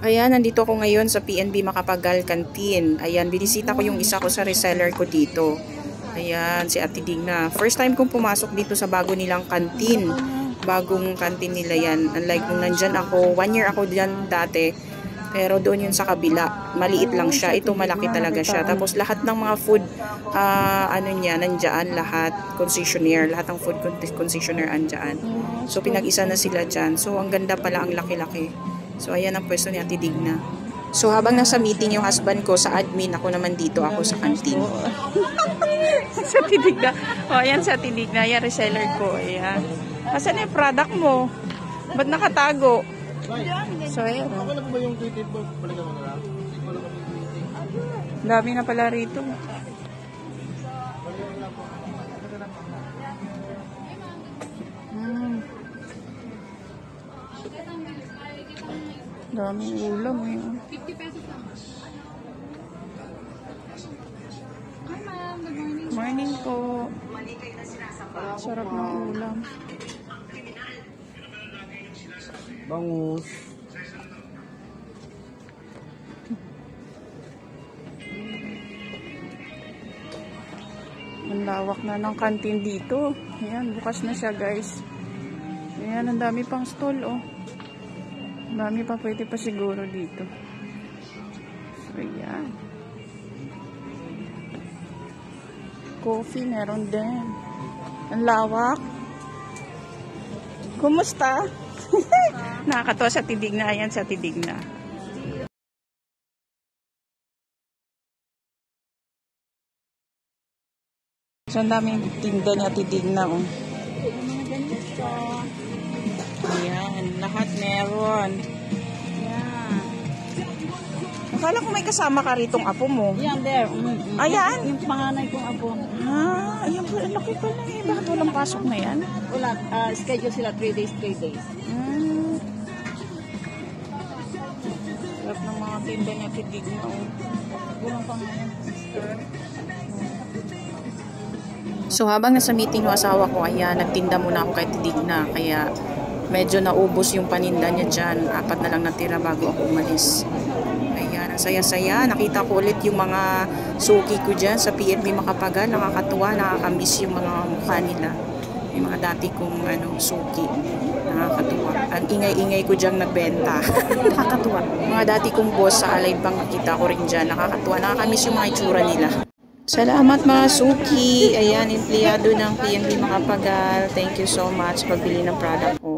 Ayan, nandito ako ngayon sa PNB Macapagal Canteen. Ayan, binisita ko yung isa ko sa reseller ko dito. Ayan, si Ate Digna. First time kong pumasok dito sa bago nilang canteen. Bagong canteen nila yan. Unlike nung nandyan ako, 1 year ako dyan dati. Pero doon yun sa kabila. Maliit lang siya. Ito malaki talaga siya. Tapos lahat ng mga food, ano niya, nandyan lahat. Concessionaire. Lahat ng food concessionaire andyan. So pinag-isa na sila dyan. So ang ganda pala, ang laki-laki. So ayan ang pwesto ni Ate Digna. So habang nasa meeting yung husband ko sa admin, ako naman dito, ako sa canteen. Sa Ate Digna. O ayan sa Ate Digna. Ayan reseller ko. Ayan. Asan yung product mo? Ba't nakatago? So ayan. Dami na pala rito. Daming ulam eh. 50 pesos lang. Hi ma'am, good morning. Morning po. Sarap ng ulam. Bangus. Ang lawak na ng canteen dito. Ayan, bukas na siya guys. Ayan, ang dami pang stall oh. Dami pa, pwede pa siguro dito. So, yan. Coffee, meron din. Ang lawak. Kumusta? Nakakatawa sa Ate Digna. Ayan sa Ate Digna. So, ang daming tinda ni Ate Digna. Oh. Ayan, lahat meron. Yeah. Akala ko may kasama ka ritong apo mo. Yan there. Ayan? Yung panganay kong apo. Ayan po, laki pala eh. Bakit walang pasok na yan? Wala, schedule sila 3 days, 3 days. Sarap ng mga tinda ni Ate Digna. Walang panganay. So habang nasa meeting ng asawa ko, ayan, nagtinda muna ako kay Ate Digna. Kaya medyo naubos yung paninda niya dyan. 4 na lang natira bago ako umalis. Ayan, ang saya-saya. Nakita ko ulit yung mga suki ko dyan sa PNB Macapagal. Nakakatuwa, nakakamiss yung mga mukha nila. Yung mga dati kong suki. Nakakatuwa. Ang ingay-ingay ko dyan nagbenta. Nakakatuwa. Mga dati kong boss sa Alay Bank, nakita ko rin dyan. Nakakatuwa. Nakakamiss yung mga itsura nila. Salamat mga suki. Ayan, empleyado ng PNB Macapagal. Thank you so much pagbili ng product ko.